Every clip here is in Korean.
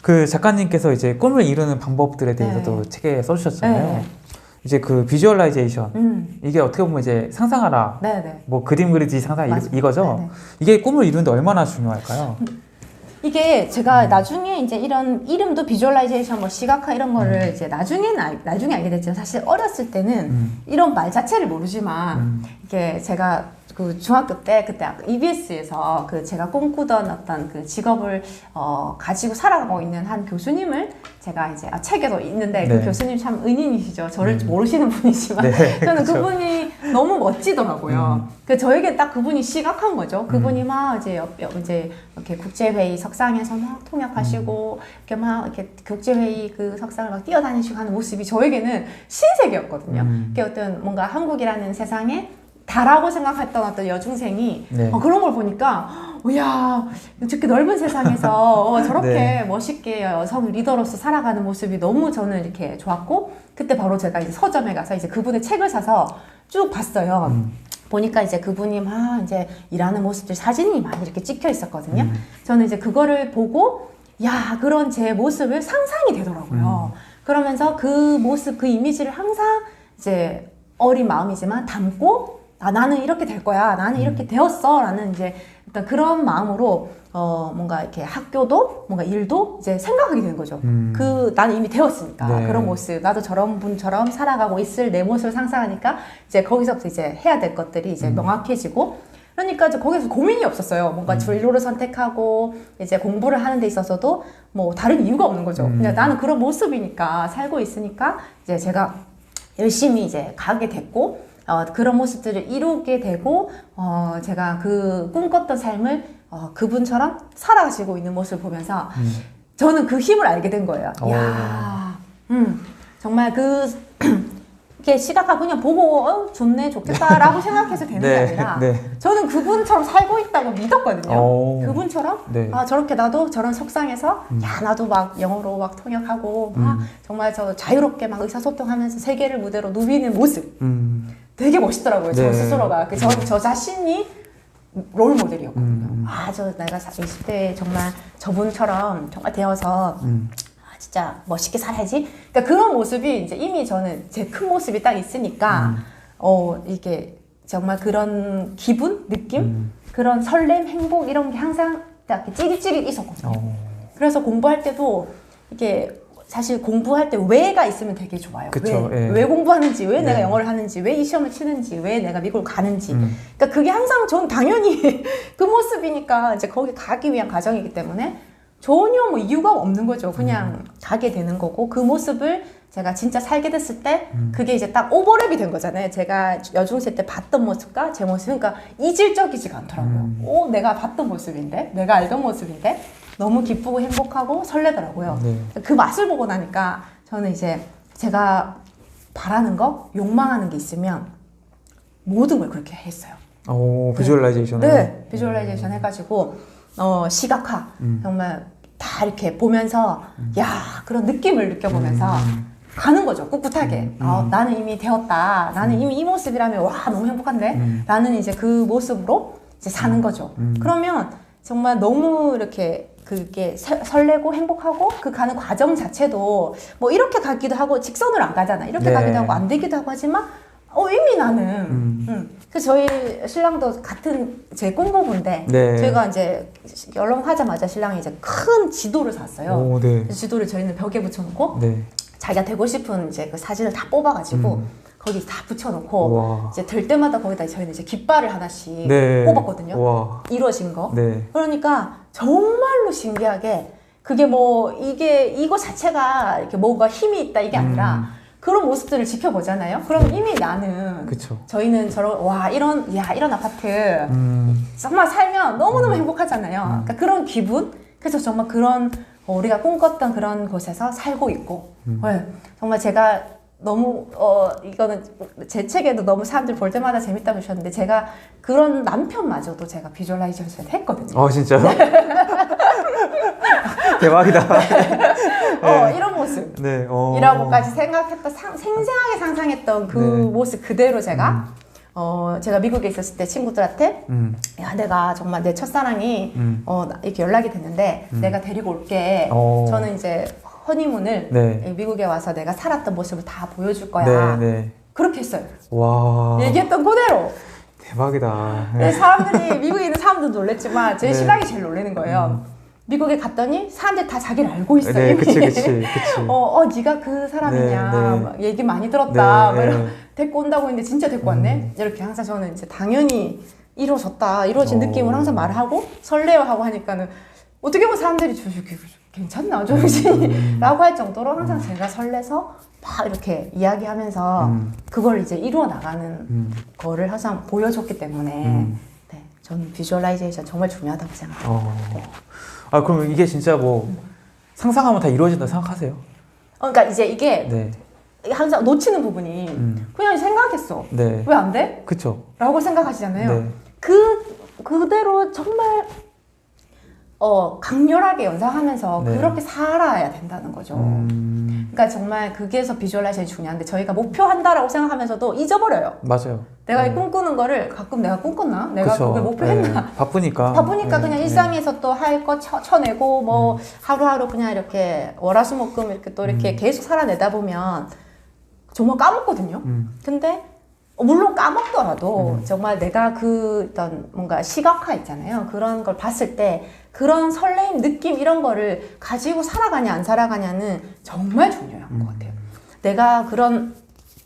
그 작가님께서 이제 꿈을 이루는 방법들에 대해서도 네. 책에 써주셨잖아요. 네. 이제 그 비주얼라이제이션 이게 어떻게 보면 이제 상상하라, 네네. 뭐 그림 그리지 상상 이거죠. 네네. 이게 꿈을 이루는데 얼마나 중요할까요? 이게 제가 나중에 이제 이런 이름도 비주얼라이제이션, 뭐 시각화 이런 거를 이제 나중에 알게 됐지만 사실 어렸을 때는 이런 말 자체를 모르지만 이게 제가 그 중학교 때 그때 EBS에서 그 제가 꿈꾸던 어떤 그 직업을 가지고 살아가고 있는 한 교수님을 제가 이제 책에도 있는데 네. 그 교수님 참 은인이시죠. 저를 모르시는 분이지만 네, 저는 그쵸. 그분이 너무 멋지더라고요. 그 저에게 딱 그분이 시각한 거죠. 그분이 막 이제 이렇게 국제회의 석상에서 막 통역하시고 이렇게 막 이렇게 국제회의 그 석상을 막 뛰어다니시고 하는 모습이 저에게는 신세계였거든요. 그게 어떤 뭔가 한국이라는 세상에 다라고 생각했던 어떤 여중생이 네. 그런 걸 보니까 이야 저렇게 넓은 세상에서 저렇게 네. 멋있게 여성 리더로서 살아가는 모습이 너무 저는 이렇게 좋았고 그때 바로 제가 이제 서점에 가서 이제 그분의 책을 사서 쭉 봤어요. 보니까 이제 그분이 막 이제 일하는 모습들 사진이 많이 이렇게 찍혀 있었거든요. 저는 이제 그거를 보고 야 그런 제 모습을 상상이 되더라고요. 그러면서 그 모습 그 이미지를 항상 이제 어린 마음이지만 담고 나는 이렇게 될 거야. 나는 이렇게 되었어. 라는 이제 일단 그런 마음으로 뭔가 이렇게 학교도 뭔가 일도 이제 생각하게 되는 거죠. 나는 이미 되었으니까. 네. 그런 모습. 나도 저런 분처럼 살아가고 있을 내 모습을 상상하니까 이제 거기서부터 이제 해야 될 것들이 이제 명확해지고 그러니까 이제 거기서 고민이 없었어요. 뭔가 진로를 선택하고 이제 공부를 하는 데 있어서도 뭐 다른 이유가 없는 거죠. 그냥 나는 그런 모습이니까 살고 있으니까 이제 제가 열심히 이제 가게 됐고 그런 모습들을 이루게 되고 제가 그 꿈꿨던 삶을 그분처럼 살아가시고 있는 모습을 보면서 저는 그 힘을 알게 된 거예요. 이야, 정말 이렇게 시각하고 그냥 보고 좋네 좋겠다라고 생각해서 되는 게 아니라 저는 그분처럼 살고 있다고 믿었거든요. 그분처럼 네. 저렇게 나도 저런 속상해서 야 나도 막 영어로 막 통역하고 막 정말 저 자유롭게 막 의사소통하면서 세계를 무대로 누비는 모습 되게 멋있더라고요. 저 스스로가 저 자신이 롤 모델이었거든요. 내가 20대에 정말 저분처럼 정말 되어서 진짜 멋있게 살아야지. 그러니까 그런 모습이 이제 이미 저는 제 큰 모습이 딱 있으니까 이게 정말 그런 기분, 느낌, 그런 설렘, 행복 이런 게 항상 딱 이렇게 찌릿찌릿 있었거든요. 그래서 공부할 때도 이게 사실 공부할 때 왜가 있으면 되게 좋아요. 그쵸, 왜 공부하는지, 왜 내가 영어를 하는지, 왜 이 시험을 치는지, 왜 내가 미국을 가는지. 그러니까 그게 항상 전 당연히 그 모습이니까 이제 거기 가기 위한 과정이기 때문에 전혀 뭐 이유가 없는 거죠. 그냥 가게 되는 거고 그 모습을 제가 진짜 살게 됐을 때 그게 이제 딱 오버랩이 된 거잖아요. 제가 여중생 때 봤던 모습과 제 모습 그러니까 이질적이지가 않더라고요. 내가 봤던 모습인데 내가 알던 모습인데 너무 기쁘고 행복하고 설레더라고요. 그 맛을 보고 나니까 저는 이제 제가 바라는 거 욕망하는 게 있으면 모든 걸 그렇게 했어요. 비주얼라이제이션을 네, 비주얼라이제이션 해가지고 시각화 정말 다 이렇게 보면서 야 그런 느낌을 느껴보면서 가는 거죠. 꿋꿋하게 나는 이미 되었다. 나는 이미 이 모습이라면 와 너무 행복한데 나는 이제 그 모습으로 이제 사는 거죠. 그러면 정말 너무 이렇게 그게 설레고 행복하고 그 가는 과정 자체도 뭐 이렇게 가기도 하고 직선으로 안 가잖아. 이렇게 가기도 하고 안 되기도 하고 하지만 이미 나는 그래서 저희 신랑도 같은 제 꿈고부인데 저희가 이제 결혼하자마자 신랑이 이제 큰 지도를 샀어요. 그래서 지도를 저희는 벽에 붙여놓고 자기가 되고 싶은 이제 그 사진을 다 뽑아가지고 거기 다 붙여놓고 이제 될 때마다 거기다 저희는 이제 깃발을 하나씩 뽑았거든요. 이루어진 거. 그러니까 정말로 신기하게 그게 뭐 이거 자체가 이렇게 뭐가 힘이 있다 이게 아니라 그런 모습들을 지켜보잖아요. 그럼 이미 나는 저희는 이런 아파트 정말 살면 너무너무 행복하잖아요. 그러니까 그런 기분. 그래서 정말 그런 우리가 꿈꿨던 그런 곳에서 살고 있고 정말 제가 너무 이거는 제 책에도 너무 사람들 볼 때마다 재밌다고 하셨는데 제가 그런 남편마저도 제가 비주얼라이제이션 했거든요. 진짜요? 대박이다. 이런 모습 이라고까지 생각했던 생생하게 상상했던 그 모습 그대로 제가 제가 미국에 있었을 때 친구들한테 야, 내가 정말 내 첫사랑이 이렇게 연락이 됐는데 내가 데리고 올게. 저는 이제 허니문을 네. 미국에 와서 내가 살았던 모습을 다 보여줄 거야. 네, 네. 그렇게 했어요. 와. 얘기했던 그대로. 대박이다. 네. 사람들이 미국에 있는 사람들도 놀랬지만 제 네. 신랑이 제일 놀라는 거예요. 미국에 갔더니 사람들이 다 자기를 알고 있어요. 네, 이미. 그치. 네가 그 사람이냐. 네, 네. 막 얘기 많이 들었다. 네, 막 이런 네. 데리고 온다고 했는데 진짜 데리고 왔네. 이렇게 항상 저는 이제 당연히 이루어진 느낌을 항상 말하고 설레어하고 하니까는 어떻게 보면 사람들이 괜찮나 조용신이라고 할 정도로 항상 제가 설레서 막 이렇게 이야기하면서 그걸 이제 이루어 나가는 거를 항상 보여줬기 때문에 네, 저는 비주얼라이제이션 정말 중요하다고 생각합니다. 네. 아, 그럼 이게 진짜 뭐 상상하면 다 이루어진다 생각하세요? 그러니까 이제 이게 네. 항상 놓치는 부분이 그냥 생각했어. 네. 왜 안 돼? 그쵸. 라고 생각하시잖아요. 네. 그대로 정말 강렬하게 연상하면서 네. 그렇게 살아야 된다는 거죠. 그러니까 정말 그게서 비주얼라이제이션이 중요한데 저희가 목표한다라고 생각하면서도 잊어버려요. 맞아요. 내가 이 꿈꾸는 거를 가끔 내가 꿈꿨나? 내가 그쵸. 그걸 목표했나? 네. 바쁘니까. 바쁘니까 네. 그냥 네. 일상에서 또 할 거 쳐내고 뭐 하루하루 그냥 이렇게 월화수목금 이렇게 또 이렇게 계속 살아내다 보면 정말 까먹거든요. 근데 물론 까먹더라도 정말 내가 그 어떤 뭔가 시각화 있잖아요. 그런 걸 봤을 때 그런 설레임, 느낌 이런 거를 가지고 살아가냐 안 살아가냐는 정말 중요한 것 같아요. 내가 그런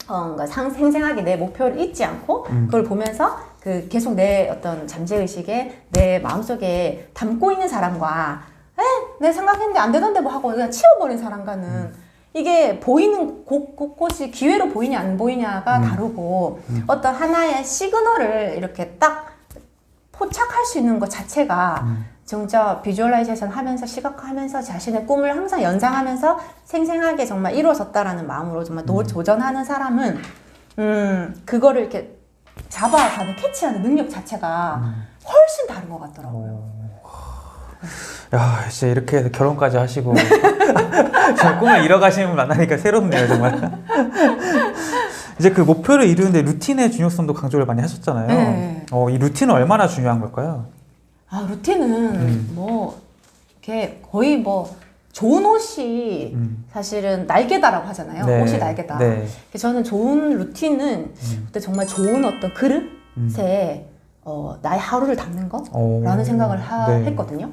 그러니까 생생하게 내 목표를 잊지 않고 그걸 보면서 그 계속 내 어떤 잠재의식에 내 마음속에 담고 있는 사람과 내 생각했는데 안 되던데 뭐 하고 그냥 치워버린 사람과는 이게 보이는 곳곳이 기회로 보이냐 안 보이냐가 다르고 어떤 하나의 시그널을 이렇게 딱 포착할 수 있는 것 자체가 진짜 비주얼라이제이션 하면서 시각화하면서 자신의 꿈을 항상 연상하면서 생생하게 정말 이루어졌다라는 마음으로 정말 도전하는 사람은 그거를 이렇게 잡아가는 캐치하는 능력 자체가 훨씬 다른 것 같더라고요. 야, 진짜 이렇게 해서 결혼까지 하시고 정말 꿈을 이뤄가시는 분 만나니까 새롭네요, 정말. 이제 그 목표를 이루는데 루틴의 중요성도 강조를 많이 하셨잖아요. 네. 이 루틴은 얼마나 중요한 걸까요? 루틴은 뭐 이렇게 거의 뭐 좋은 옷이 사실은 날개다라고 하잖아요. 네. 옷이 날개다. 네. 저는 좋은 루틴은 그때 정말 좋은 어떤 그릇에 나의 하루를 담는 거라는 생각을 네. 했거든요.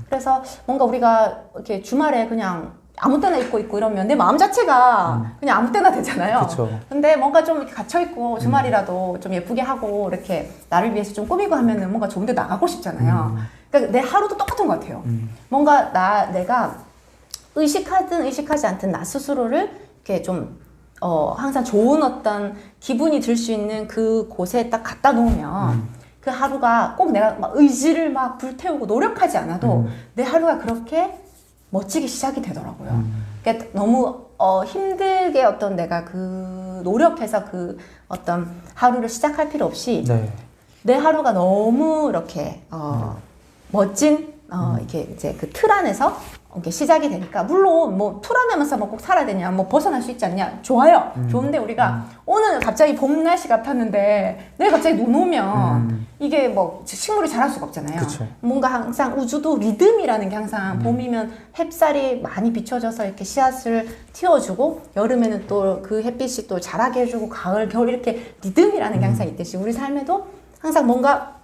그래서 뭔가 우리가 이렇게 주말에 그냥 아무 때나 입고 이러면 내 마음 자체가 그냥 아무 때나 되잖아요. 그쵸. 근데 뭔가 좀 이렇게 갇혀있고 주말이라도 좀 예쁘게 하고 이렇게 나를 위해서 좀 꾸미고 하면은 뭔가 좋은 데 나가고 싶잖아요. 그러니까 내 하루도 똑같은 것 같아요. 뭔가 내가 의식하든 의식하지 않든 나 스스로를 이렇게 좀 항상 좋은 어떤 기분이 들 수 있는 그 곳에 딱 갖다 놓으면 그 하루가 꼭 내가 막 의지를 막 불태우고 노력하지 않아도 내 하루가 그렇게 멋지게 시작이 되더라고요. 그러니까 너무 힘들게 어떤 내가 그 노력해서 그 어떤 하루를 시작할 필요 없이 네. 내 하루가 너무 이렇게 멋진 이렇게 이제 그 틀 안에서 이렇게 시작이 되니까 물론 뭐 틀 안에만 꼭 살아야 되냐 뭐 벗어날 수 있지 않냐 좋아요. 좋은데 우리가 오늘 갑자기 봄 날씨 같았는데 내일 갑자기 눈 오면 이게 뭐 식물이 자랄 수가 없잖아요. 그쵸. 뭔가 항상 우주도 리듬이라는 게 항상 봄이면 햇살이 많이 비춰져서 이렇게 씨앗을 틔워주고 여름에는 또 그 햇빛이 또 자라게 해주고 가을 겨울 이렇게 리듬이라는 게 항상 있듯이 우리 삶에도 항상 뭔가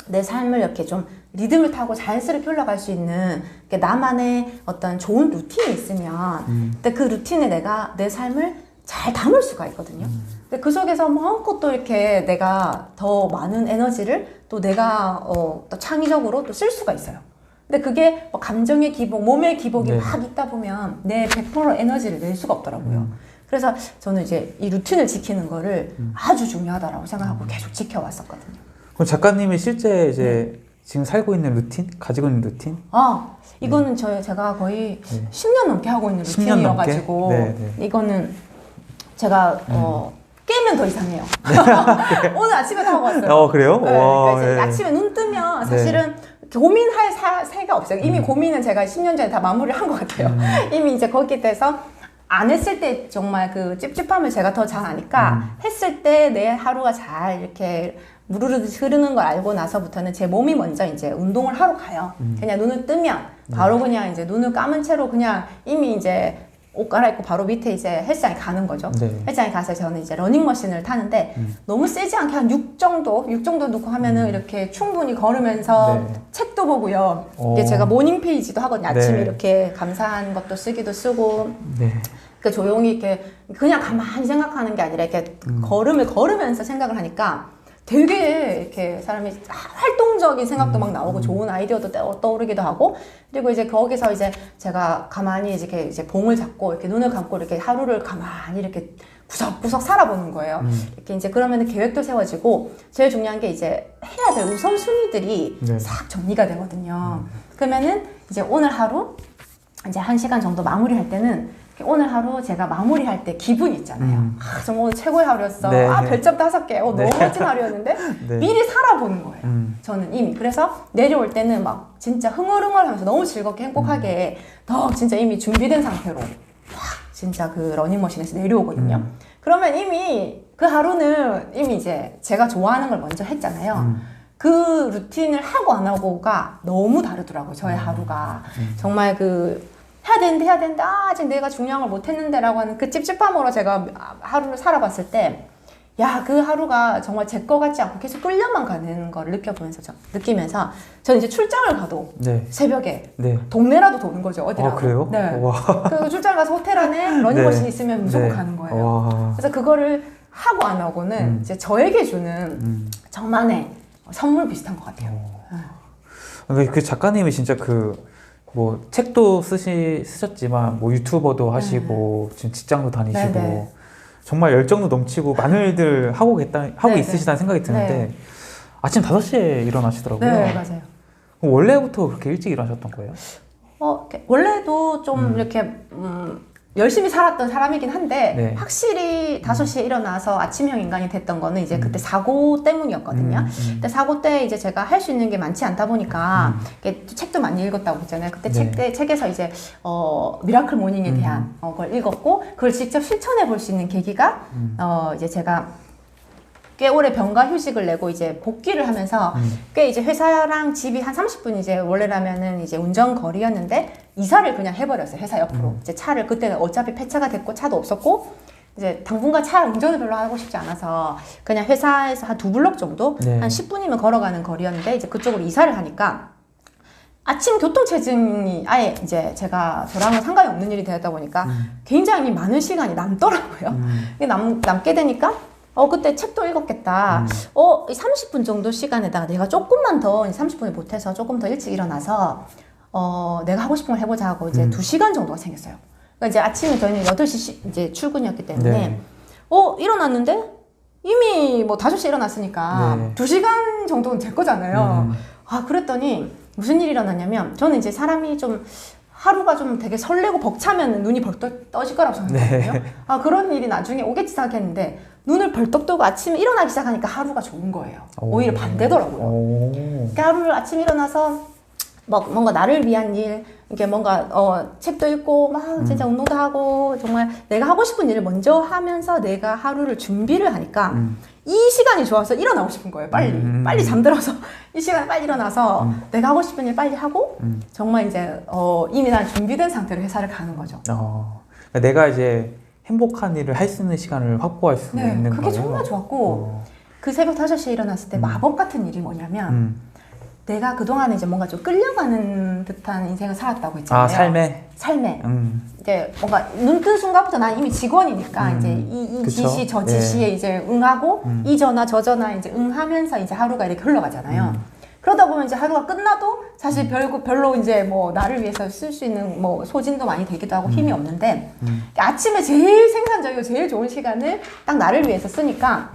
내 삶을 이렇게 좀 리듬을 타고 자연스럽게 흘러갈 수 있는 나만의 어떤 좋은 루틴이 있으면 근데 그 루틴에 내가 내 삶을 잘 담을 수가 있거든요. 근데 그 속에서 마음껏 또 이렇게 내가 더 많은 에너지를 또 내가 또 창의적으로 또 쓸 수가 있어요. 근데 그게 뭐 감정의 기복, 몸의 기복이 네. 막 있다 보면 내 100% 에너지를 낼 수가 없더라고요. 그래서 저는 이제 이 루틴을 지키는 거를 아주 중요하다라고 생각하고 계속 지켜왔었거든요. 그럼 작가님이 실제 이제 지금 살고 있는 루틴? 가지고 있는 루틴? 이거는 제가 거의 네. 10년 넘게 하고 있는 10년 넘게? 루틴이어가지고 네, 네. 이거는 제가 깨면 더 이상해요. 오늘 아침에도 하고 왔어요. 그래요? 네, 와, 그러니까 이제 네. 아침에 눈 뜨면 사실은 고민할 새가 없어요. 이미 고민은 제가 10년 전에 다 마무리를 한 것 같아요. 이미 이제 거기에 대해서 안 했을 때 정말 그 찝찝함을 제가 더 잘 아니까 했을 때 내 하루가 잘 이렇게 무르르 흐르는 걸 알고 나서부터는 제 몸이 먼저 이제 운동을 하러 가요. 그냥 눈을 뜨면 바로 그냥 이제 눈을 감은 채로 그냥 이미 이제 옷 갈아입고 바로 밑에 이제 헬스장에 가는 거죠. 네. 헬스장에 가서 저는 이제 러닝머신을 타는데 너무 세지 않게 한 6 정도 넣고 하면은 이렇게 충분히 걸으면서 네. 책도 보고요. 이게 제가 모닝 페이지도 하거든요. 아침에 네. 이렇게 감사한 것도 쓰고 네. 그 조용히 이렇게 그냥 가만히 생각하는 게 아니라 이렇게 걸음을 걸으면서 생각을 하니까 되게 이렇게 사람이 활동적인 생각도 막 나오고 좋은 아이디어도 떠오르기도 하고 그리고 이제 거기서 이제 제가 가만히 이렇게 이제 봉을 잡고 이렇게 눈을 감고 이렇게 하루를 가만히 이렇게 구석구석 살아보는 거예요. 이렇게 이제 그러면 계획도 세워지고 제일 중요한 게 이제 해야 될 우선순위들이 네. 싹 정리가 되거든요. 그러면은 이제 오늘 하루 이제 1시간 정도 마무리할 때는 오늘 하루 제가 마무리할 때 기분이 있잖아요. 아, 정말 오늘 최고의 하루였어. 네. 아, 별점 5개. 네. 너무 멋진 하루였는데 네. 미리 살아보는 거예요. 저는 이미. 그래서 내려올 때는 막 진짜 흥얼흥얼하면서 너무 즐겁게 행복하게 더 진짜 이미 준비된 상태로 확 진짜 그 러닝머신에서 내려오거든요. 그러면 이미 그 하루는 이미 이제 제가 좋아하는 걸 먼저 했잖아요. 그 루틴을 하고 안 하고가 너무 다르더라고요. 저의 하루가. 정말 그 해야 되는데 아직 내가 중요한 걸 못했는데 라고 하는 그 찝찝함으로 제가 하루를 살아봤을 때 야, 그 하루가 정말 제 거 같지 않고 계속 끌려만 가는 걸 느끼면서 저는 이제 출장을 가도 네. 새벽에 네. 동네라도 도는 거죠. 어디라도. 그래요? 네. 와. 그 출장 가서 호텔 안에 러닝머신 네. 있으면 무조건 네. 가는 거예요. 와. 그래서 그거를 하고 안 하고는 이제 저에게 주는 저만의 선물 비슷한 것 같아요. 그러니까 그 작가님이 진짜 뭐 책도 쓰셨지만 뭐 유튜버도 하시고 지금 직장도 다니시고 네네. 정말 열정도 넘치고 많은 일들 하고 네네. 있으시다는 생각이 드는데 네. 아침 5시에 일어나시더라고요. 네, 맞아요. 그럼 원래부터 그렇게 일찍 일어나셨던 거예요? 원래도 좀 이렇게 열심히 살았던 사람이긴 한데 네. 확실히 5시에 일어나서 아침형 인간이 됐던 거는 이제 그때 사고 때문이었거든요. 그때 사고 때 이제 제가 할 수 있는 게 많지 않다 보니까 이렇게 책도 많이 읽었다고 했잖아요. 그때 네. 책에서 이제 미라클 모닝에 대한 걸 읽었고 그걸 직접 실천해 볼 수 있는 계기가 이제 제가 꽤 오래 병가 휴직을 내고 이제 복귀를 하면서 꽤 이제 회사랑 집이 한 30분 이제 원래라면은 이제 운전 거리였는데 이사를 그냥 해버렸어요. 회사 옆으로. 이제 차를 그때는 어차피 폐차가 됐고 차도 없었고 이제 당분간 차 운전을 별로 하고 싶지 않아서 그냥 회사에서 한 2블럭 정도 네. 한 10분이면 걸어가는 거리였는데 이제 그쪽으로 이사를 하니까 아침 교통체증이 아예 이제 제가 저랑은 상관이 없는 일이 되었다 보니까 굉장히 많은 시간이 남더라고요. 이게 남게 되니까 그때 책도 읽었겠다. 30분 정도 시간에다가 내가 조금만 더, 30분을 못해서 조금 더 일찍 일어나서, 내가 하고 싶은 걸 해보자 하고 이제 2시간 정도가 생겼어요. 그러니까 이제 아침에 저희는 8시 이제 출근이었기 때문에, 네. 일어났는데 이미 뭐 5시에 일어났으니까 네. 2시간 정도는 될 거잖아요. 그랬더니 무슨 일이 일어났냐면, 저는 이제 사람이 좀, 하루가 좀 되게 설레고 벅차면 눈이 벌떡 떠질 거라고 생각했거든요. 네. 그런 일이 나중에 오겠지 생각했는데 눈을 벌떡 뜨고 아침에 일어나기 시작하니까 하루가 좋은 거예요. 오히려 반대더라고요. 그러니까 하루를 아침에 일어나서 뭔가 나를 위한 일, 이게 뭔가 책도 읽고 막 진짜 운동도 하고 정말 내가 하고 싶은 일을 먼저 하면서 내가 하루를 준비를 하니까 이 시간이 좋아서 일어나고 싶은 거예요. 빨리 잠들어서 이 시간에 빨리 일어나서 내가 하고 싶은 일 빨리 하고 정말 이제 이미 난 준비된 상태로 회사를 가는 거죠. 그러니까 내가 이제 행복한 일을 할 수 있는 시간을 확보할 수 있는 거예요. 그게 정말 좋았고 그 새벽 5시에 일어났을 때 마법 같은 일이 뭐냐면 내가 그동안에 이제 뭔가 좀 끌려가는 듯한 인생을 살았다고 했잖아요. 삶에. 이제 뭔가 눈 뜬 순간부터 난 이미 직원이니까 이제 이 지시 저 지시에 이제 응하고 이 전화 저 전화 이제 응하면서 이제 하루가 이렇게 흘러가잖아요. 그러다 보면 이제 하루가 끝나도 사실 별로 이제 뭐 나를 위해서 쓸 수 있는 뭐 소진도 많이 되기도 하고 힘이 없는데 아침에 제일 생산적이고 제일 좋은 시간을 딱 나를 위해서 쓰니까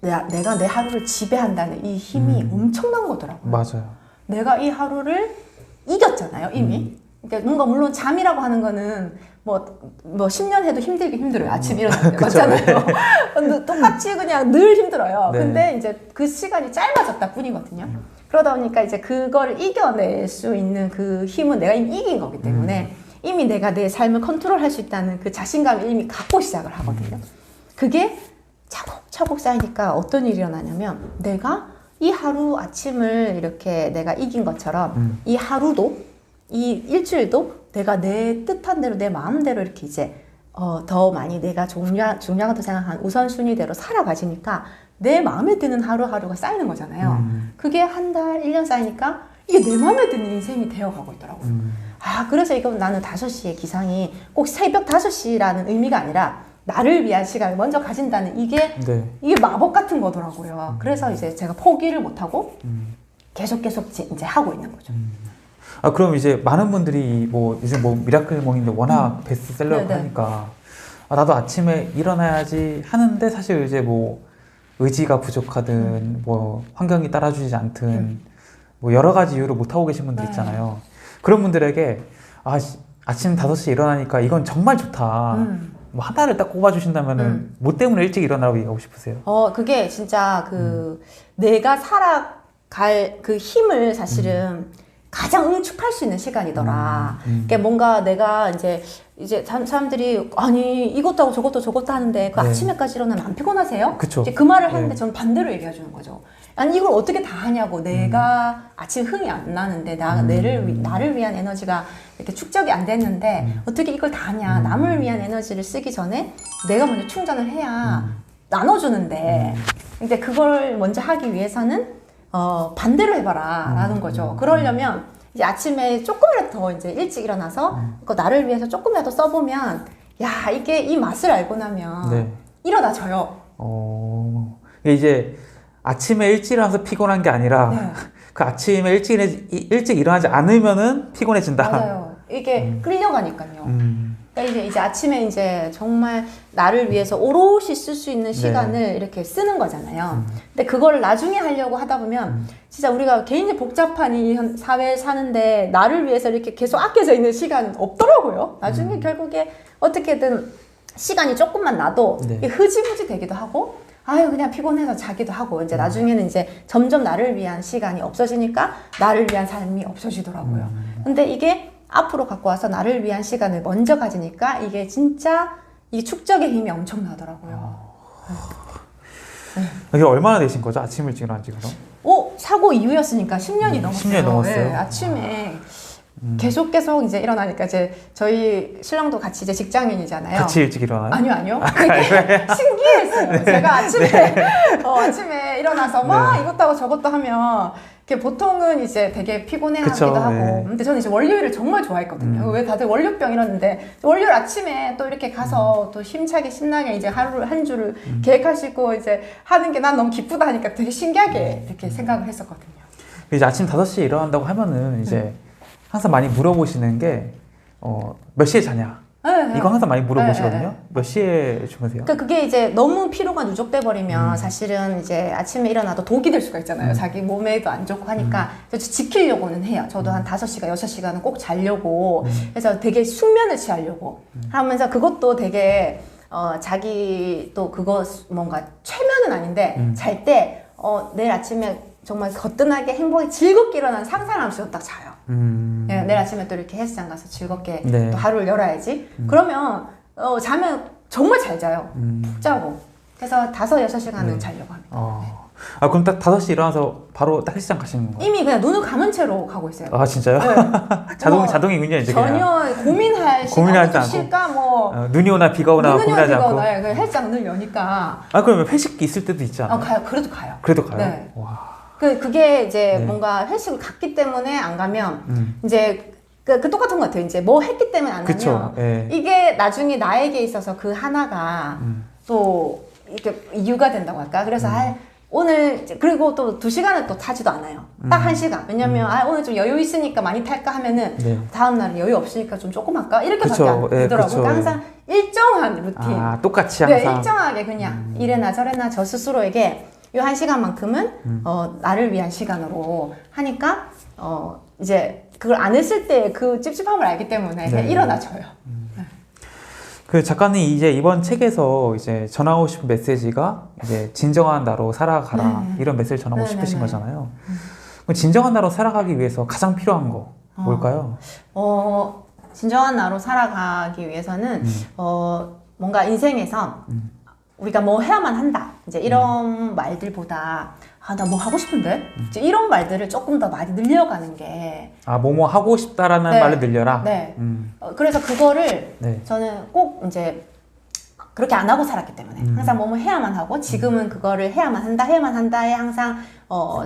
내가 내 하루를 지배한다는 이 힘이 엄청난 거더라고요. 맞아요. 내가 이 하루를 이겼잖아요, 이미. 그러니까 뭔가 물론 잠이라고 하는 거는 뭐 10년 해도 힘들어요. 아침 일어나는 게 맞잖아요. 똑같이 그냥 늘 힘들어요. 네. 근데 이제 그 시간이 짧아졌다 뿐이거든요. 그러다 보니까 이제 그거를 이겨낼 수 있는 그 힘은 내가 이미 이긴 거기 때문에 이미 이미 내가 내 삶을 컨트롤할 수 있다는 그 자신감을 이미 갖고 시작을 하거든요. 그게 차곡차곡 쌓이니까 어떤 일이 일어나냐면 내가 이 하루 아침을 이렇게 내가 이긴 것처럼 이 하루도 이 일주일도 내가 내 뜻한 대로 내 마음대로 이렇게 이제 더 많이 내가 중요하다고 생각한 우선순위대로 살아가지니까 내 마음에 드는 하루하루가 쌓이는 거잖아요. 그게 한 달, 1년 쌓이니까 이게 내 마음에 드는 인생이 되어가고 있더라고요. 그래서 이건 나는 5시의 기상이 꼭 새벽 5시라는 의미가 아니라 나를 위한 시간을 먼저 가진다는 이게 마법 같은 거더라고요. 그래서 이제 제가 포기를 못하고 계속 이제 하고 있는 거죠. 그럼 이제 많은 분들이 뭐 요즘 뭐 미라클 모닝도 워낙 베스트셀러고 하니까 나도 아침에 일어나야지 하는데 사실 이제 뭐 의지가 부족하든 뭐 환경이 따라주지 않든 뭐 여러 가지 이유로 못 하고 계신 분들 있잖아요. 그런 분들에게 아침 5시에 일어나니까 이건 정말 좋다. 뭐 하나를 딱 꼽아주신다면은 뭐 때문에 일찍 일어나라고 얘기하고 싶으세요? 그게 진짜 내가 살아갈 그 힘을 사실은 가장 응축할 수 있는 시간이더라. 그러니까 뭔가 내가 이제 사람들이 아니 이것도 하고 저것도 하는데 그 아침에까지 일어나면 안 피곤하세요? 그쵸. 이제 그 말을 하는데 저는 반대로 얘기해 주는 거죠. 아니 이걸 어떻게 다 하냐고. 내가 아침 흥이 안 나는데 나를 위한 에너지가 이렇게 축적이 안 됐는데 어떻게 이걸 다 하냐. 남을 위한 에너지를 쓰기 전에 내가 먼저 충전을 해야 나눠주는데 근데 그걸 먼저 하기 위해서는 반대로 해봐라 라는 거죠. 그러려면 이제 아침에 조금이라도 더 이제 일찍 일어나서 나를 위해서 조금이라도 써보면 이게 이 맛을 알고 나면 일어나져요. 이제 아침에 일찍 일어나서 피곤한 게 아니라 그 아침에 일찍 일어나지 않으면은 피곤해진다. 맞아요. 이게 끌려가니까요. 그러니까 이제 아침에 이제 정말 나를 위해서 오롯이 쓸 수 있는 시간을 이렇게 쓰는 거잖아요. 근데 그걸 나중에 하려고 하다 보면 진짜 우리가 굉장히 복잡한 이 사회에 사는데 나를 위해서 이렇게 계속 아껴져 있는 시간은 없더라고요. 나중에 결국에 어떻게든 시간이 조금만 나도 흐지부지 되기도 하고 그냥 피곤해서 자기도 하고 이제 나중에는 이제 점점 나를 위한 시간이 없어지니까 나를 위한 삶이 없어지더라고요. 근데 이게 앞으로 갖고 와서 나를 위한 시간을 먼저 가지니까 이게 진짜 이 축적의 힘이 엄청나더라고요. 이게 얼마나 되신 거죠? 아침 일찍 일어난 지 그럼? 사고 이후였으니까 10년이 넘었어요. 10년이 넘었어요. 아침에 계속 이제 일어나니까 이제 저희 신랑도 같이 이제 직장인이잖아요. 같이 일찍 일어나요? 아니요. 그게 신기했어요. 제가 아침에 일어나서 막 이것도 하고 저것도 하면 보통은 이제 되게 피곤해하기도 하고. 근데 저는 이제 월요일을 정말 좋아했거든요. 왜 다들 월요병 이러는데 월요일 아침에 또 이렇게 가서 또 힘차게 신나게 이제 한 주를 계획할 수 있고 이제 하는 게 난 너무 기쁘다 하니까 되게 신기하게 이렇게 생각을 했었거든요. 이제 아침 5시에 일어난다고 하면은 이제 항상 많이 물어보시는 게 몇 시에 자냐? 이거 항상 많이 물어보시거든요. 몇 시에 주무세요? 그러니까 그게 이제 너무 피로가 누적돼 버리면 사실은 이제 아침에 일어나도 독이 될 수가 있잖아요. 자기 몸에도 안 좋고 하니까 지키려고는 해요. 저도 한 5시간, 6시간은 꼭 자려고 그래서 되게 숙면을 취하려고 하면서 그것도 되게 자기 또 그거 뭔가 최면은 아닌데 잘 때 내일 아침에 정말 거뜬하게 행복하게 즐겁게 일어나는 상상하면서 딱 자요. 내일 아침에 또 이렇게 헬스장 가서 즐겁게 또 하루를 열어야지. 그러면 자면 정말 잘 자요. 푹 자고. 그래서 5, 6시간은 자려고 합니다. 그럼 딱 5시 일어나서 바로 딱 헬스장 가시는 건가요? 이미 그냥 눈을 감은 채로 가고 있어요. 진짜요? 자동이군요 이제. 전혀 고민할 고민하지 않고. 쉴까 눈이 오나 비가 오나 고민하지 않고. 헬스장 늘 여니까. 그러면 회식 있을 때도 있지 않아요? 가요. 그래도 가요. 그래도 가요? 네. 와. 그게 이제 뭔가 회식을 갔기 때문에 안 가면 이제 그 똑같은 것 같아요. 이제 뭐 했기 때문에 안 가면 이게 나중에 나에게 있어서 그 하나가 또 이렇게 이유가 된다고 할까? 그래서 오늘 그리고 또 2시간을 또 타지도 않아요. 딱 1시간. 왜냐면 오늘 좀 여유 있으니까 많이 탈까 하면은 다음 날은 여유 없으니까 좀 조금 할까? 이렇게밖에 안 되더라고요. 그러니까 항상 일정한 루틴. 똑같이 항상. 일정하게 그냥 이래나 저래나 저 스스로에게 이 1시간만큼은 나를 위한 시간으로 하니까 이제 그걸 안 했을 때 그 찝찝함을 알기 때문에 그냥 일어나져요. 그 작가님 이제 이번 책에서 이제 전하고 싶은 메시지가 이제 진정한 나로 살아가라 이런 메시지를 전하고 싶으신 거잖아요. 그럼 진정한 나로 살아가기 위해서 가장 필요한 거 뭘까요? 진정한 나로 살아가기 위해서는 뭔가 인생에서 우리가 뭐 해야만 한다 이제 이런 말들보다 나 뭐 하고 싶은데 이제 이런 말들을 조금 더 많이 늘려가는 게 뭐뭐 하고 싶다라는 네. 말을 늘려라. 네. 그래서 그거를 네. 저는 꼭 이제 그렇게 안 하고 살았기 때문에 항상 뭐뭐 해야만 하고 지금은 그거를 해야만 한다에 항상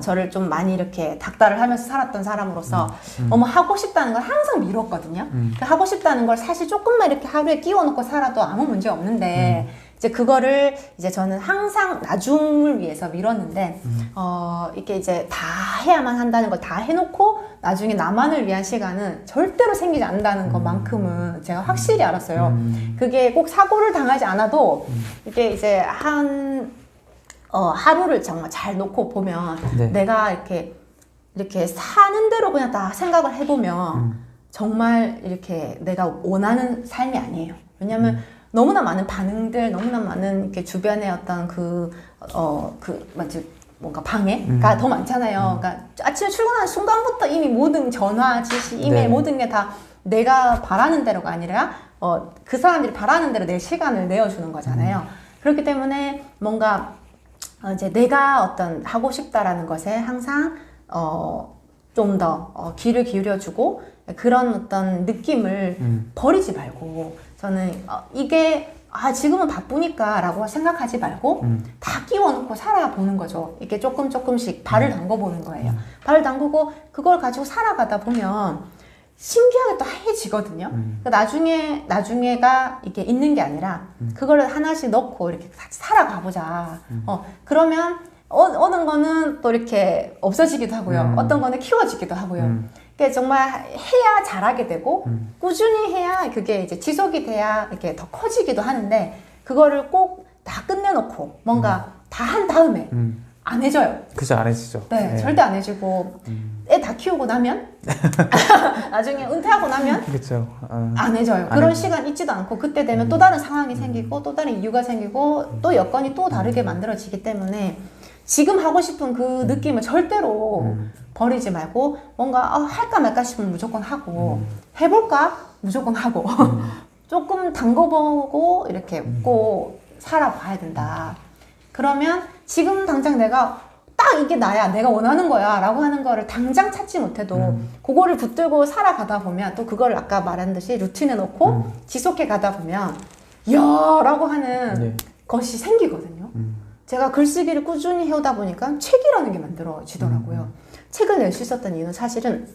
저를 좀 많이 이렇게 닥달을 하면서 살았던 사람으로서 뭐뭐 하고 싶다는 걸 항상 미뤘거든요. 그 하고 싶다는 걸 사실 조금만 이렇게 하루에 끼워놓고 살아도 아무 문제 없는데 이제 그거를 이제 저는 항상 나중을 위해서 미뤘는데 이렇게 이제 다 해야만 한다는 걸 다 해놓고 나중에 나만을 위한 시간은 절대로 생기지 않는다는 것만큼은 제가 확실히 알았어요. 그게 꼭 사고를 당하지 않아도 이게 이제 하루를 정말 잘 놓고 보면 네. 내가 이렇게 사는 대로 그냥 다 생각을 해보면 정말 이렇게 내가 원하는 삶이 아니에요. 왜냐면 너무나 많은 반응들, 너무나 많은 이렇게 주변의 어떤 뭔가 방해가 더 많잖아요. 그러니까 아침에 출근하는 순간부터 이미 모든 전화, 지시, 이메일 네. 모든 게 다 내가 바라는 대로가 아니라 그 사람들이 바라는 대로 내 시간을 내어주는 거잖아요. 그렇기 때문에 뭔가 이제 내가 어떤 하고 싶다라는 것에 항상 좀 더 귀를 기울여주고 그런 어떤 느낌을 버리지 말고 저는 이게 지금은 바쁘니까 라고 생각하지 말고 다 끼워놓고 살아보는 거죠. 이렇게 조금씩 발을 담궈보는 거예요. 발을 담그고 그걸 가지고 살아가다 보면 신기하게 또 하얘지거든요. 그러니까 나중에가 이게 있는 게 아니라 그거를 하나씩 넣고 이렇게 같이 살아가보자. 그러면 어느 거는 또 이렇게 없어지기도 하고요. 어떤 거는 키워지기도 하고요. 그러니까 정말 해야 잘하게 되고 꾸준히 해야 그게 이제 지속이 돼야 이렇게 더 커지기도 하는데 그거를 꼭 다 끝내놓고 뭔가 다 한 다음에 안 해져요. 그죠, 안 해지죠. 네, 절대 안 해지고 애 다 키우고 나면 나중에 은퇴하고 나면 그렇죠. 안 해져요. 그런 시간 있지도 않고 그때 되면 또 다른 상황이 생기고 또 다른 이유가 생기고 또 여건이 또 다르게 만들어지기 때문에 지금 하고 싶은 그 느낌을 절대로 버리지 말고 뭔가 할까 말까 싶으면 무조건 하고 해볼까? 무조건 하고 조금 담궈보고 이렇게 꼭 살아봐야 된다. 그러면 지금 당장 내가 딱 이게 나야 내가 원하는 거야 라고 하는 거를 당장 찾지 못해도 그거를 붙들고 살아가다 보면 또 그걸 아까 말한 듯이 루틴에 넣고 지속해 가다 보면 이야 라고 하는 네. 것이 생기거든요. 제가 글쓰기를 꾸준히 해오다 보니까 책이라는 게 만들어지더라고요. 책을 낼 수 있었던 이유는 사실은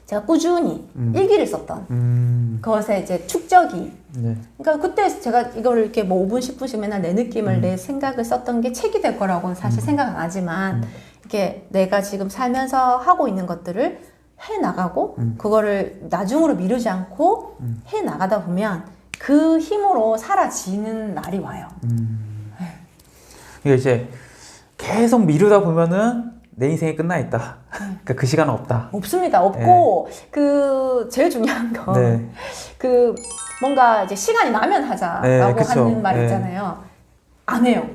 제가 꾸준히 일기를 썼던 그것에 이제 축적이. 네. 그러니까 그때 제가 이걸 이렇게 뭐 5분, 10분씩 맨날 내 느낌을, 내 생각을 썼던 게 책이 될 거라고는 사실 생각 안 하지만 이렇게 내가 지금 살면서 하고 있는 것들을 해 나가고 그거를 나중으로 미루지 않고 해 나가다 보면 그 힘으로 사라지는 날이 와요. 이게 이제 계속 미루다 보면은 내 인생이 끝나 있다. 그러니까 그 시간은 없다. 없습니다. 없고 그 제일 중요한 건 네. 그 뭔가 이제 시간이 나면 하자라고 네, 그쵸. 하는 말 네. 있잖아요. 안 해요.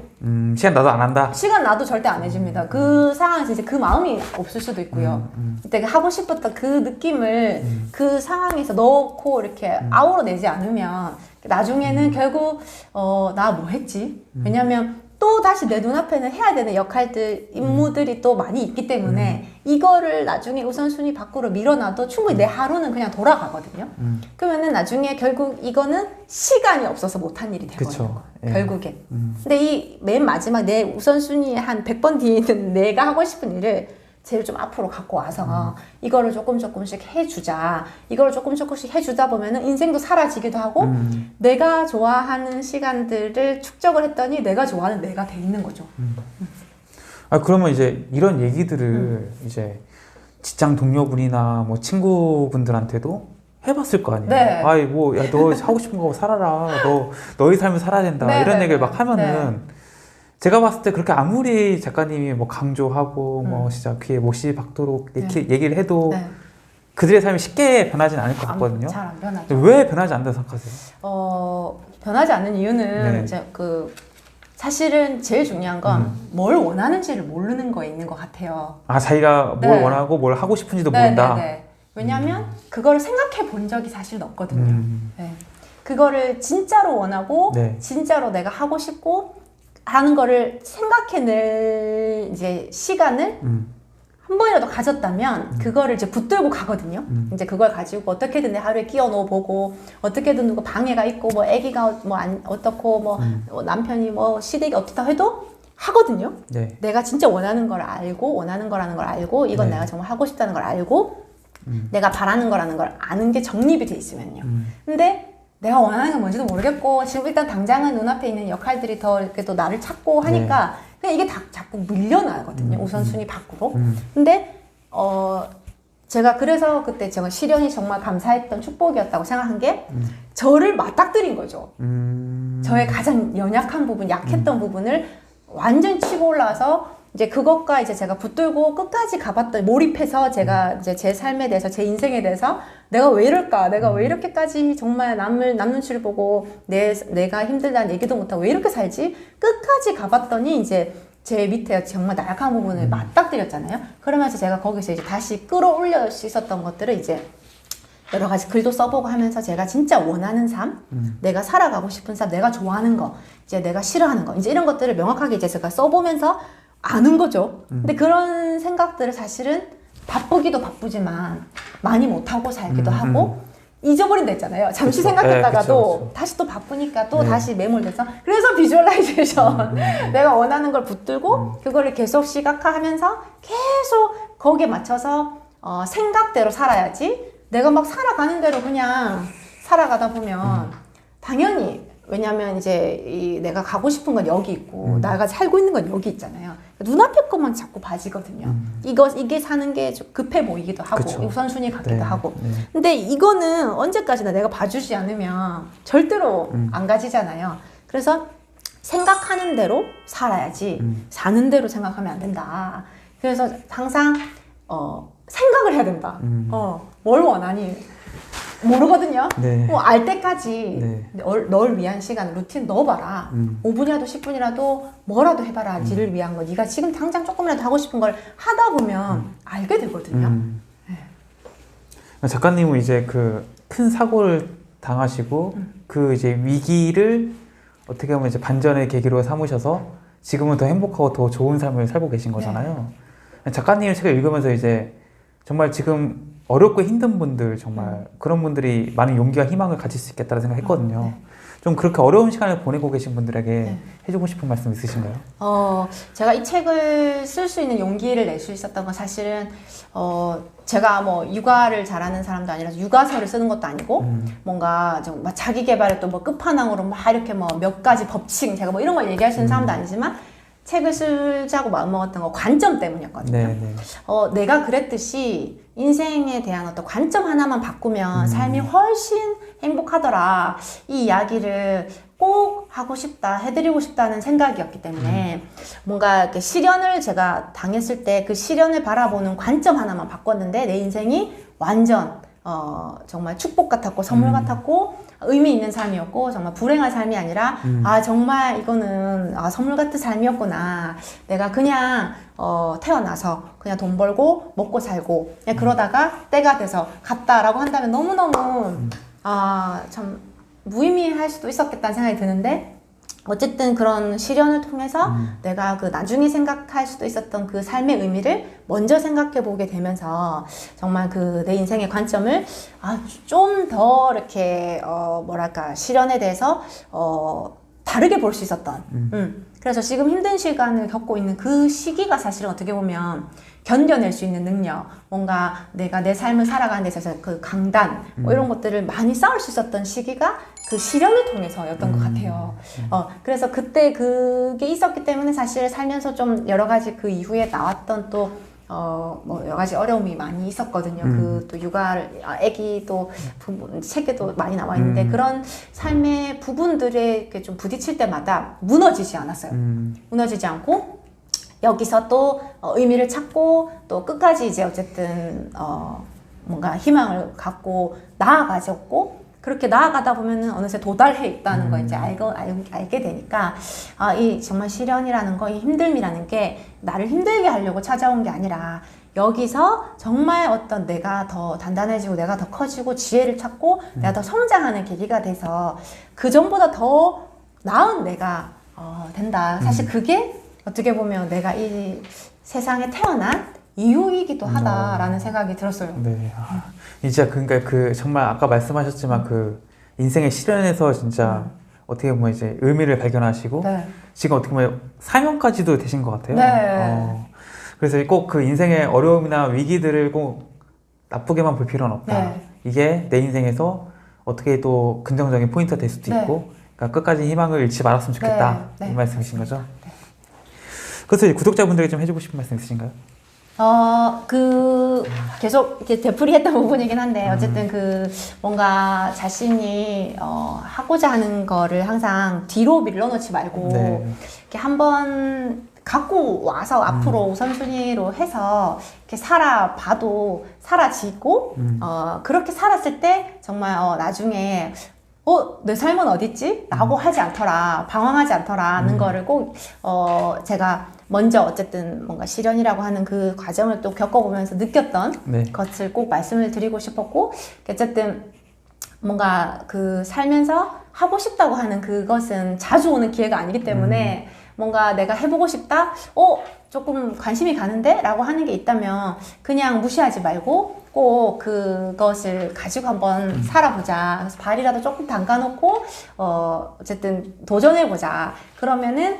시간 나도 안 한다. 시간 나도 절대 안 해줍니다. 그 상황에서 이제 그 마음이 없을 수도 있고요. 내가 하고 싶었던 그 느낌을 그 상황에서 넣고 이렇게 아우러내지 않으면 나중에는 결국 나 뭐 했지? 왜냐면 또 다시 내 눈앞에는 해야 되는 역할들, 임무들이 또 많이 있기 때문에 이거를 나중에 우선순위 밖으로 밀어놔도 충분히 내 하루는 그냥 돌아가거든요. 그러면은 나중에 결국 이거는 시간이 없어서 못한 일이 되거든요. 그쵸. 예. 결국엔. 근데 이 맨 마지막 내 우선순위의 한 100번 뒤에 있는 내가 하고 싶은 일을 제일 좀 앞으로 갖고 와서 이거를 조금씩 해주자. 이거를 조금씩 해주다 보면은 인생도 사라지기도 하고 내가 좋아하는 시간들을 축적을 했더니 내가 좋아하는 내가 돼 있는 거죠. 그러면 이제 이런 얘기들을 이제 직장 동료분이나 뭐 친구분들한테도 해봤을 거 아니에요. 네. 아이 뭐 야 너 하고 싶은 거 살아라. 너의 삶을 살아야 된다. 네, 이런 네, 얘기를 네. 막 하면은 제가 봤을 때 그렇게 아무리 작가님이 뭐 강조하고 뭐 진짜 귀에 못이 박도록 이렇게 얘기를 해도 네. 그들의 삶이 쉽게 변하진 않을 것 같거든요. 잘 안 변하죠. 왜 변하지 않는다고 생각하세요? 변하지 않는 이유는 네. 이제 사실은 제일 중요한 건 뭘 원하는지를 모르는 거에 있는 것 같아요. 자기가 뭘 네. 원하고 뭘 하고 싶은지도 네, 모른다. 네, 네. 왜냐하면 그거를 생각해 본 적이 사실은 없거든요. 네. 그거를 진짜로 원하고 네. 진짜로 내가 하고 싶고 하는 거를 생각해낼 이제 시간을 한 번이라도 가졌다면 그거를 이제 붙들고 가거든요. 이제 그걸 가지고 어떻게든 내 하루에 끼워 넣어 보고 어떻게든 누가 방해가 있고 뭐 아기가 뭐 어떻고 뭐 남편이 뭐 시댁이 어떻다 해도 하거든요. 네. 내가 진짜 원하는 걸 알고 원하는 거라는 걸 알고 이건 네. 내가 정말 하고 싶다는 걸 알고 내가 바라는 거라는 걸 아는 게 정립이 돼 있으면요. 근데 내가 원하는 게 뭔지도 모르겠고 지금 일단 당장은 눈앞에 있는 역할들이 더 이렇게 또 나를 찾고 하니까 그냥 이게 다 자꾸 밀려나거든요. 우선순위 밖으로. 근데 제가 그래서 그때 제가 시련이 정말 감사했던 축복이었다고 생각한 게 저를 맞닥뜨린 거죠. 저의 가장 연약한 부분, 약했던 부분을 완전 치고 올라와서 이제 그것과 이제 제가 붙들고 끝까지 가봤던 몰입해서 제가 이제 제 삶에 대해서 제 인생에 대해서 내가 왜 이럴까? 내가 왜 이렇게까지 정말 남 눈치를 보고 내가 힘들다는 얘기도 못하고 왜 이렇게 살지? 끝까지 가봤더니 이제 제 밑에 정말 나약한 부분을 맞닥뜨렸잖아요. 그러면서 제가 거기서 이제 다시 끌어올릴 수 있었던 것들을 이제 여러 가지 글도 써보고 하면서 제가 진짜 원하는 삶, 내가 살아가고 싶은 삶, 내가 좋아하는 거, 이제 내가 싫어하는 거, 이제 이런 것들을 명확하게 이제 제가 써보면서 아는 거죠. 근데 그런 생각들을 사실은 바쁘기도 바쁘지만 많이 못하고 살기도 하고 잊어버린다 했잖아요. 잠시 그쵸. 생각했다가도 네, 그쵸. 다시 또 바쁘니까 또 다시 매몰돼서 그래서 비주얼라이제이션 내가 원하는 걸 붙들고 그거를 계속 시각화하면서 계속 거기에 맞춰서 생각대로 살아야지 내가 막 살아가는 대로 그냥 살아가다 보면 당연히 왜냐면 이제 내가 가고 싶은 건 여기 있고 내가 살고 있는 건 여기 있잖아요. 눈앞에 것만 자꾸 봐지거든요. 이게 사는 게 좀 급해 보이기도 하고 그쵸. 우선순위 같기도 네, 하고. 네. 근데 이거는 언제까지나 내가 봐주지 않으면 절대로 안 가지잖아요. 그래서 생각하는 대로 살아야지 사는 대로 생각하면 안 된다. 그래서 항상 생각을 해야 된다. 뭘 원하니? 모르거든요. 네. 알 때까지 네. 널 위한 시간 루틴 넣어봐라. 5분이라도 10분이라도 뭐라도 해봐라. 니를 위한 거. 네가 지금 당장 조금이라도 하고 싶은 걸 하다 보면 알게 되거든요. 작가님은 이제 그 큰 사고를 당하시고 그 이제 위기를 어떻게 보면 이제 반전의 계기로 삼으셔서 지금은 더 행복하고 더 좋은 삶을 살고 계신 거잖아요. 작가님의 책을 읽으면서 이제 정말 지금 어렵고 힘든 분들 정말 그런 분들이 많은 용기와 희망을 가질 수 있겠다는 생각을 했거든요. 좀 그렇게 어려운 시간을 보내고 계신 분들에게 해주고 싶은 말씀 있으신가요? 제가 이 책을 쓸 수 있는 용기를 낼 수 있었던 건 사실은 제가 뭐 육아를 잘하는 사람도 아니라서 육아서를 쓰는 것도 아니고 뭔가 좀 자기 개발의 또 뭐 끝판왕으로 막 이렇게 뭐 몇 가지 법칙 제가 뭐 이런 걸 얘기할 수 있는 사람도 아니지만 책을 쓰자고 마음먹었던 거 관점 때문이었거든요. 네. 내가 그랬듯이 인생에 대한 어떤 관점 하나만 바꾸면 삶이 훨씬 행복하더라. 이 이야기를 꼭 하고 싶다, 해드리고 싶다는 생각이었기 때문에 뭔가 이렇게 시련을 제가 당했을 때 그 시련을 바라보는 관점 하나만 바꿨는데 내 인생이 완전 정말 축복 같았고 선물 같았고 의미 있는 삶이었고 정말 불행한 삶이 아니라 정말 이거는 선물 같은 삶이었구나. 내가 그냥 태어나서 그냥 돈 벌고 먹고 살고 그냥 그러다가 때가 돼서 갔다라고 한다면 너무너무 참 무의미할 수도 있었겠다는 생각이 드는데 어쨌든 그런 시련을 통해서 내가 그 나중에 생각할 수도 있었던 그 삶의 의미를 먼저 생각해 보게 되면서 정말 그 내 인생의 관점을 좀 더 이렇게 뭐랄까 시련에 대해서 다르게 볼 수 있었던 그래서 지금 힘든 시간을 겪고 있는 그 시기가 사실은 어떻게 보면 견뎌낼 수 있는 능력, 뭔가 내가 내 삶을 살아가는 데 있어서 그 강단, 뭐 이런 것들을 많이 쌓을 수 있었던 시기가 그 시련을 통해서였던 것 같아요. 그래서 그때 그게 있었기 때문에 사실 살면서 좀 여러 가지 그 이후에 나왔던 또 뭐 여러 가지 어려움이 많이 있었거든요. 그 또 육아를 아기 또 책에도 많이 나와 있는데 그런 삶의 부분들에 이렇게 좀 부딪힐 때마다 무너지지 않았어요. 무너지지 않고 여기서 또 의미를 찾고 또 끝까지 이제 어쨌든 뭔가 희망을 갖고 나아가졌고 그렇게 나아가다 보면은 어느새 도달해 있다는 거 이제 알게 되니까, 이 정말 시련이라는 거, 이 힘듦이라는 게 나를 힘들게 하려고 찾아온 게 아니라, 여기서 정말 어떤 내가 더 단단해지고 내가 더 커지고 지혜를 찾고 내가 더 성장하는 계기가 돼서 그 전보다 더 나은 내가 된다. 사실 그게 어떻게 보면 내가 이 세상에 태어난 이유이기도 하다라는 생각이 들었어요. 네. 이제 그러니까 그 정말 아까 말씀하셨지만 그 인생의 시련에서 진짜 어떻게 보면 이제 의미를 발견하시고 네. 지금 어떻게 보면 사명까지도 되신 것 같아요. 네. 그래서 꼭 그 인생의 어려움이나 위기들을 꼭 나쁘게만 볼 필요는 없다. 네. 이게 내 인생에서 어떻게 또 긍정적인 포인트가 될 수도 네. 있고, 그러니까 끝까지 희망을 잃지 말았으면 좋겠다. 네. 이 말씀이신 거죠? 그래서 이제 구독자분들에게 좀 해주고 싶은 말씀 있으신가요? 계속 이렇게 되풀이했던 부분이긴 한데, 어쨌든 뭔가 자신이, 하고자 하는 거를 항상 뒤로 밀어놓지 말고, 네. 이렇게 한번 갖고 와서 앞으로 우선순위로 해서 이렇게 살아봐도 사라지고, 그렇게 살았을 때 정말, 나중에, 내 삶은 어딨지? 라고 하지 않더라. 방황하지 않더라는 거를 꼭, 제가 먼저 어쨌든 뭔가 시련이라고 하는 그 과정을 또 겪어보면서 느꼈던 네. 것을 꼭 말씀을 드리고 싶었고, 어쨌든 뭔가 그 살면서 하고 싶다고 하는 그것은 자주 오는 기회가 아니기 때문에 뭔가 내가 해보고 싶다? 조금 관심이 가는데? 라고 하는 게 있다면 그냥 무시하지 말고 꼭 그것을 가지고 한번 살아보자. 그래서 발이라도 조금 담가놓고, 어쨌든 도전해보자. 그러면은,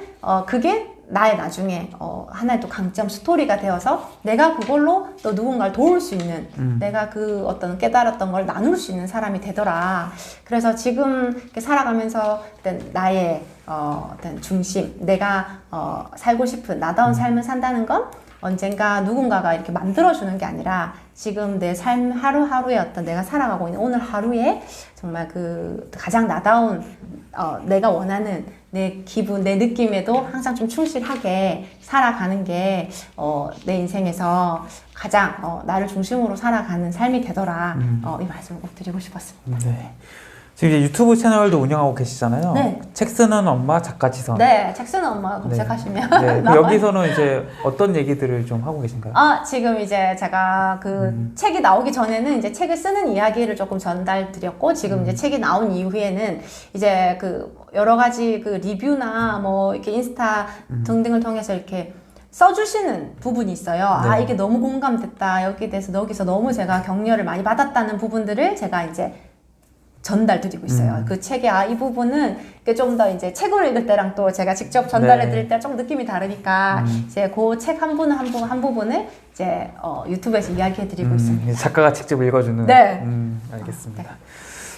그게 나의 나중에, 하나의 또 강점 스토리가 되어서 내가 그걸로 또 누군가를 도울 수 있는, 내가 그 어떤 깨달았던 걸 나눌 수 있는 사람이 되더라. 그래서 지금 이렇게 살아가면서 어떤 나의, 어떤 중심, 내가, 살고 싶은 나다운 삶을 산다는 건 언젠가 누군가가 이렇게 만들어주는 게 아니라 지금 내 삶 하루하루의 어떤 내가 살아가고 있는 오늘 하루에 정말 그 가장 나다운 내가 원하는 내 기분, 내 느낌에도 항상 좀 충실하게 살아가는 게 내 인생에서 가장 나를 중심으로 살아가는 삶이 되더라. 이 말씀을 꼭 드리고 싶었습니다. 네. 지금 이제 유튜브 채널도 운영하고 계시잖아요. 네. 책 쓰는 엄마 작가 지선. 네, 책 쓰는 엄마 검색하시면 네. 나와요. 여기서는 이제 어떤 얘기들을 좀 하고 계신가요? 지금 이제 제가 책이 나오기 전에는 이제 책을 쓰는 이야기를 조금 전달드렸고, 지금 이제 책이 나온 이후에는 이제 여러 가지 리뷰나 뭐 이렇게 인스타 등등을 통해서 이렇게 써주시는 부분이 있어요. 네. 이게 너무 공감됐다. 여기서 너무 제가 격려를 많이 받았다는 부분들을 제가 이제 전달드리고 있어요. 그 책의 이 부분은 좀 더 이제 책을 읽을 때랑 또 제가 직접 전달해 드릴 때랑 좀 느낌이 다르니까 이제 그 책 한 부분을 이제 유튜브에서 이야기해 드리고 있습니다. 작가가 직접 읽어주는. 네. 알겠습니다.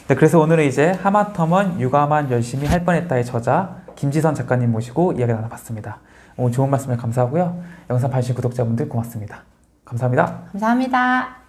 네, 그래서 오늘은 이제 하마터면 육아만 열심히 할 뻔했다의 저자 김지선 작가님 모시고 이야기 나눠봤습니다. 오늘 좋은 말씀을 감사하고요. 영상 봐주신 구독자분들 고맙습니다. 감사합니다. 감사합니다.